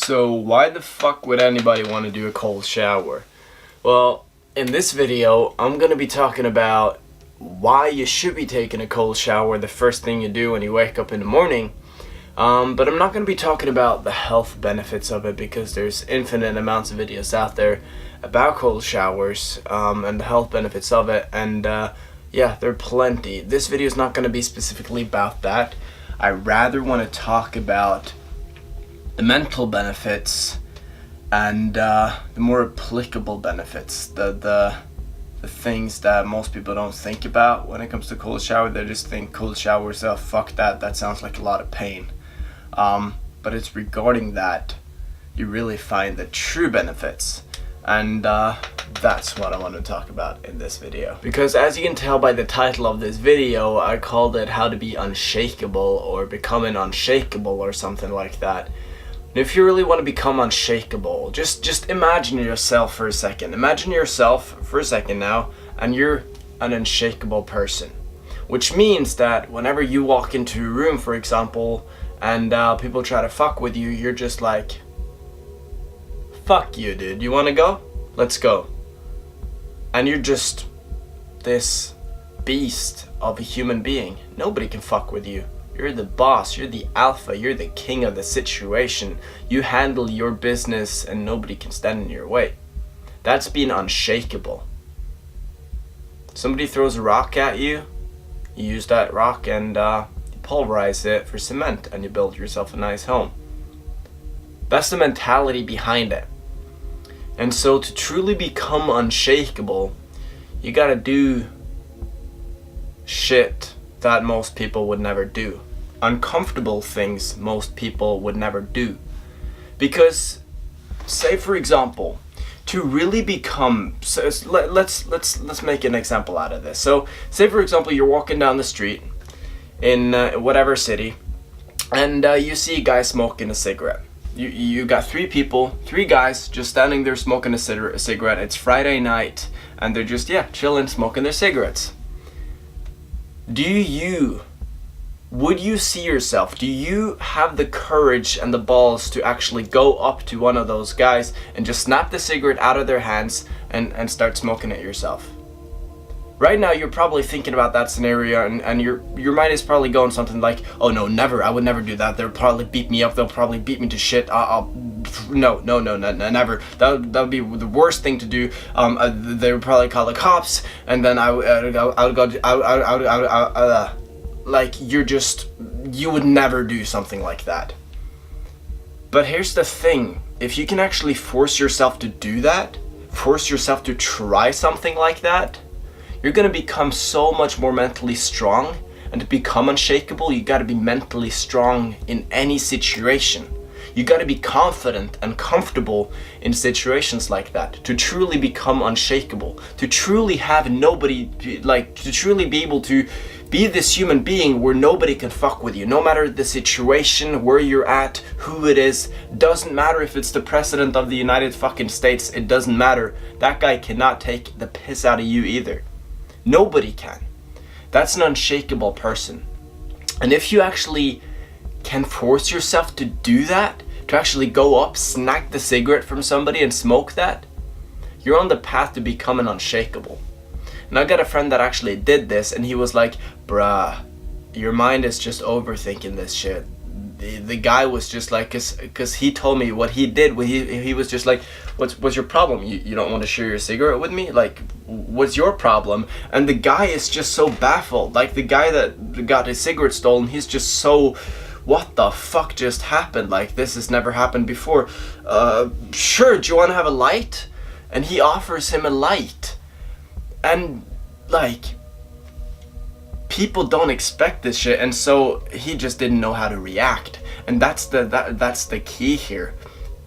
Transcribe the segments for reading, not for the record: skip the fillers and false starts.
So why the fuck would anybody want to do a cold shower? Well, in this video, I'm going to be talking about why you should be taking a cold shower the first thing you do when you wake up in the morning. But I'm not going to be talking about the health benefits of it because there's infinite amounts of videos out there about cold showers and the health benefits of it. And yeah, there are plenty. This video is not going to be specifically about that. I rather want to talk about the mental benefits and the more applicable benefits, the things that most people don't think about when it comes to cold shower. They just think cold showers, oh fuck that sounds like a lot of pain. But it's regarding that you really find the true benefits, and that's what I want to talk about in this video. Because as you can tell by the title of this video, I called it How to Be Unshakable or Becoming Unshakable or something like that. If you really want to become unshakable, just imagine yourself for a second. Imagine yourself for a second now, and you're an unshakable person. Which means that whenever you walk into a room, for example, and people try to fuck with you, you're just like, fuck you, dude. You want to go? Let's go. And you're just this beast of a human being. Nobody can fuck with you. You're the boss, you're the alpha, you're the king of the situation. You handle your business and nobody can stand in your way. That's being unshakable. Somebody throws a rock at you, you use that rock and you pulverize it for cement and you build yourself a nice home. That's the mentality behind it. And so to truly become unshakable, you gotta do shit that most people would never do. Uncomfortable things most people would never do. Because, say for example, to really become, so let's make an example out of this. So, say for example, you're walking down the street in whatever city, and you see a guy smoking a cigarette. You got three guys just standing there smoking a cigarette. It's Friday night, and they're just chilling, smoking their cigarettes. Would you see yourself? Do you have the courage and the balls to actually go up to one of those guys and just snap the cigarette out of their hands and start smoking it yourself? Right now you're probably thinking about that scenario and your mind is probably going something like, oh no, never, I would never do that. They'll probably beat me up, they'll probably beat me to shit. No, never. That would be the worst thing to do. They would probably call the cops, and then I would go, like you would never do something like that. But here's the thing, if you can actually force yourself to do that, force yourself to try something like that, you're gonna become so much more mentally strong. And to become unshakable, you gotta be mentally strong in any situation. You gotta be confident and comfortable in situations like that to truly become unshakable, to truly have nobody, to truly be able to be this human being where nobody can fuck with you. No matter the situation, where you're at, who it is, doesn't matter if it's the president of the United fucking States, it doesn't matter. That guy cannot take the piss out of you either. Nobody can. That's an unshakable person. And if you actually can force yourself to do that, to actually go up, snag the cigarette from somebody and smoke that, you're on the path to becoming unshakable. And I got a friend that actually did this, and he was like, bruh, your mind is just overthinking this shit. The guy was just like, cause he told me what he did. He was just like, what's your problem? You don't want to share your cigarette with me? Like, what's your problem? And the guy is just so baffled. Like, the guy that got his cigarette stolen, he's just so, what the fuck just happened? Like, this has never happened before. Sure, do you want to have a light? And he offers him a light. And, like, people don't expect this shit, and so he just didn't know how to react. And that's the key here.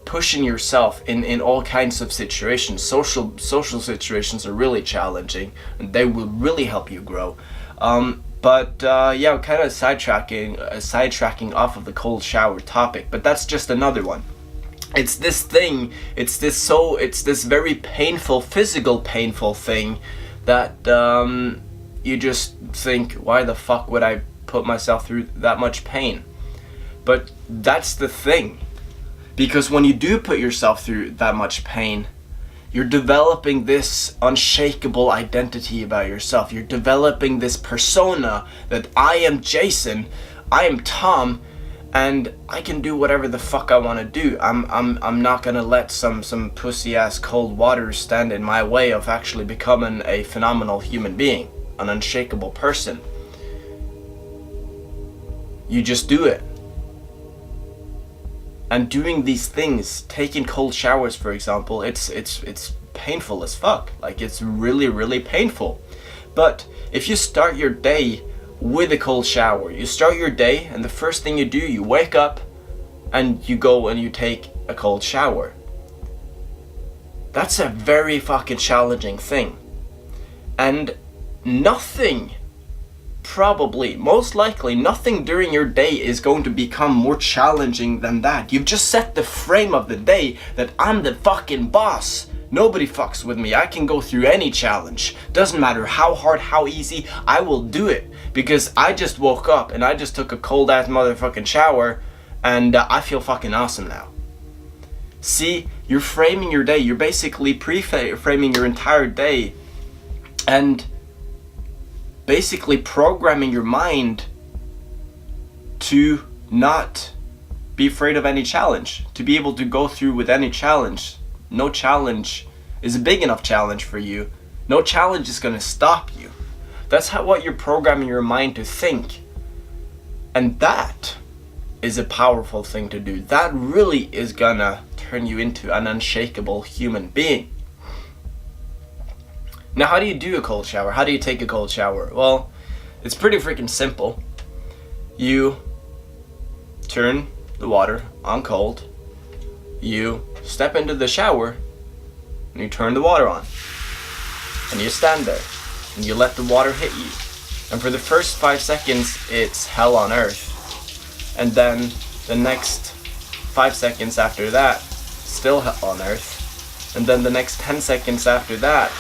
Pushing yourself in all kinds of situations. Social situations are really challenging, and they will really help you grow. But yeah, kind of sidetracking off of the cold shower topic, but that's just another one. It's this very painful, physical painful thing that you just think, why the fuck would I put myself through that much pain? But that's the thing. Because when you do put yourself through that much pain, you're developing this unshakable identity about yourself. You're developing this persona that I am Jason, I am Tom, and I can do whatever the fuck I want to do. I'm not gonna let some pussy ass cold water stand in my way of actually becoming a phenomenal human being, an unshakable person. You just do it. And doing these things, taking cold showers, for example, it's painful as fuck. Like, it's really, really painful. But if you start your day with a cold shower, you start your day and the first thing you do, you wake up and you go and you take a cold shower. That's a very fucking challenging thing. And nothing, probably, most likely, nothing during your day is going to become more challenging than that. You've just set the frame of the day that I'm the fucking boss. Nobody fucks with me. I can go through any challenge. Doesn't matter how hard, how easy, I will do it. Because I just woke up and I just took a cold ass motherfucking shower and I feel fucking awesome now. See, you're framing your day. You're basically pre-framing your entire day and basically programming your mind to not be afraid of any challenge, to be able to go through with any challenge. No challenge is a big enough challenge for you. No challenge is going to stop you. That's what you're programming your mind to think. And that is a powerful thing to do. That really is gonna turn you into an unshakable human being. Now, how do you do a cold shower? How do you take a cold shower? Well, it's pretty freaking simple. You turn the water on cold. You step into the shower and you turn the water on. And you stand there and you let the water hit you. And for the first 5 seconds, it's hell on earth. And then the next 5 seconds after that, still hell on earth. And then the next 10 seconds after that,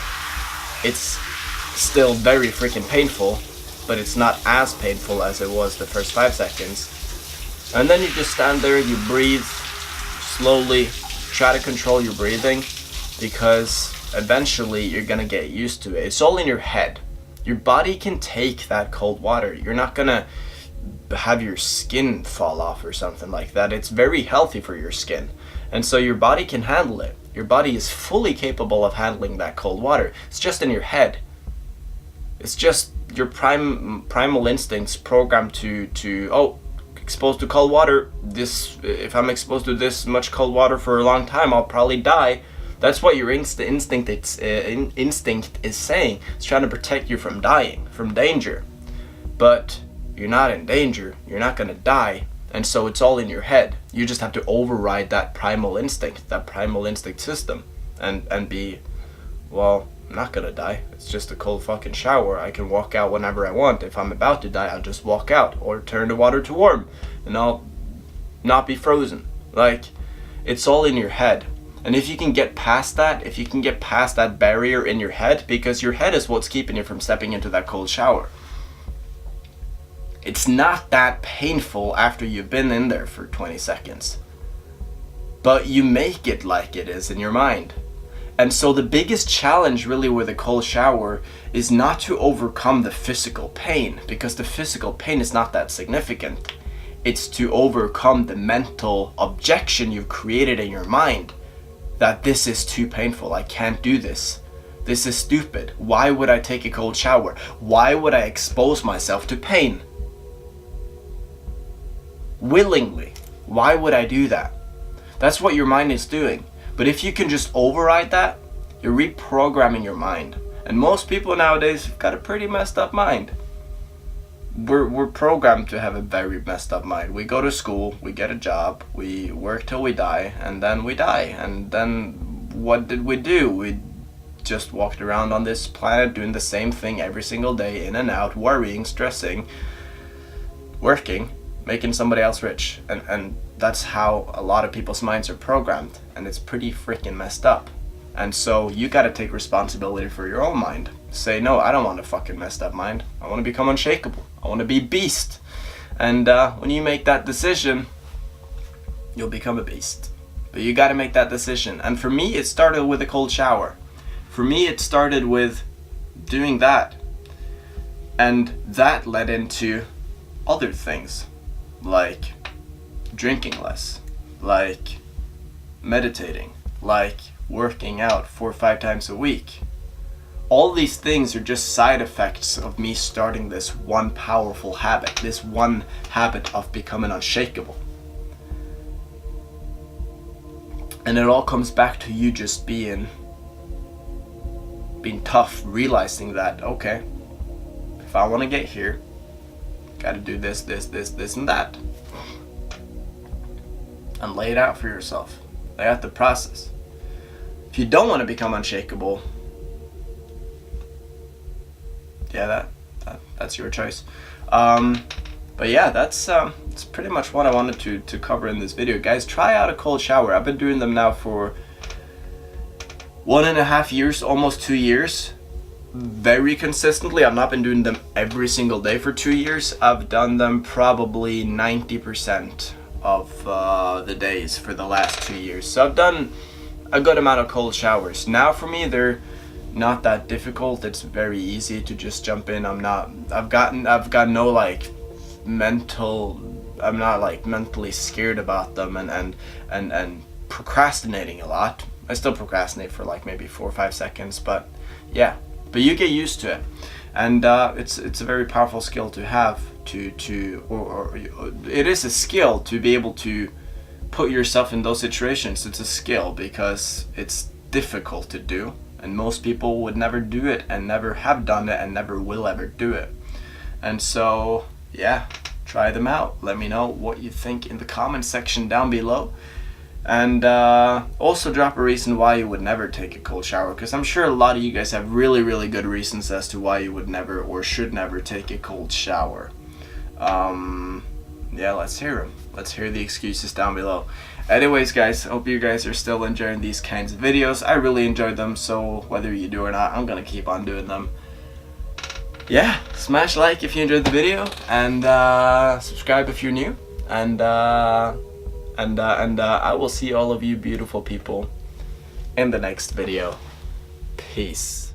it's still very freaking painful, but it's not as painful as it was the first 5 seconds. And then you just stand there, you breathe slowly, try to control your breathing, because eventually you're gonna get used to it. It's all in your head. Your body can take that cold water. You're not gonna have your skin fall off or something like that. It's very healthy for your skin. And so your body can handle it. Your body is fully capable of handling that cold water. It's just in your head. It's just your primal instincts programmed to exposed to cold water. If I'm exposed to this much cold water for a long time, I'll probably die. That's what your instinct is saying. It's trying to protect you from dying, from danger. But you're not in danger. You're not gonna die. And so it's all in your head. You just have to override that primal instinct system, and be, well, I'm not gonna die. It's just a cold fucking shower. I can walk out whenever I want. If I'm about to die, I'll just walk out or turn the water to warm, and I'll not be frozen. Like, it's all in your head. And if you can get past that, if you can get past that barrier in your head, because your head is what's keeping you from stepping into that cold shower. It's not that painful after you've been in there for 20 seconds. But you make it like it is in your mind. And so the biggest challenge really with a cold shower is not to overcome the physical pain, because the physical pain is not that significant. It's to overcome the mental objection you've created in your mind that this is too painful, I can't do this. This is stupid. Why would I take a cold shower? Why would I expose myself to pain? Willingly. Why would I do that? That's what your mind is doing. But if you can just override that, you're reprogramming your mind. And most people nowadays have got a pretty messed up mind. We're programmed to have a very messed up mind. We go to school, we get a job, we work till we die, and then we die. And then what did we do? We just walked around on this planet doing the same thing every single day, in and out, worrying, stressing, working, making somebody else rich. And that's how a lot of people's minds are programmed, and it's pretty freaking messed up. And so you gotta take responsibility for your own mind. Say, no, I don't want a fucking messed up mind. I want to become unshakable. I want to be beast. And when you make that decision, you'll become a beast. But you gotta make that decision. And for me, it started with a cold shower. For me, it started with doing that. And that led into other things, like drinking less, like meditating, like working out 4 or 5 times a week. All these things are just side effects of me starting this one powerful habit, this one habit of becoming unshakable. And it all comes back to you just being tough, realizing that, okay, if I want to get here, gotta do this, and that. And lay it out for yourself. Lay out the process. If you don't want to become unshakable, yeah, that's your choice. But yeah, that's pretty much what I wanted to cover in this video. Guys, try out a cold shower. I've been doing them now for 1.5 years, almost 2 years. Very consistently. I've not been doing them every single day for 2 years. I've done them probably 90% of the days for the last 2 years. So I've done a good amount of cold showers. Now for me, they're not that difficult. It's very easy to just jump in. I've got no like I'm not like mentally scared about them and procrastinating a lot. I still procrastinate for like maybe 4 or 5 seconds, but yeah. But you get used to it, and it's a very powerful skill to have. Or it is a skill to be able to put yourself in those situations. It's a skill because it's difficult to do, and most people would never do it, and never have done it, and never will ever do it. And so yeah, try them out. Let me know what you think in the comment section down below. And also drop a reason why you would never take a cold shower, because I'm sure a lot of you guys have really, really good reasons as to why you would never or should never take a cold shower. Yeah, let's hear them. Let's hear the excuses down below. Anyways, guys, hope you guys are still enjoying these kinds of videos. I really enjoyed them, so whether you do or not, I'm gonna keep on doing them. Yeah, smash like if you enjoyed the video, and subscribe if you're new, and I will see all of you beautiful people in the next video. Peace.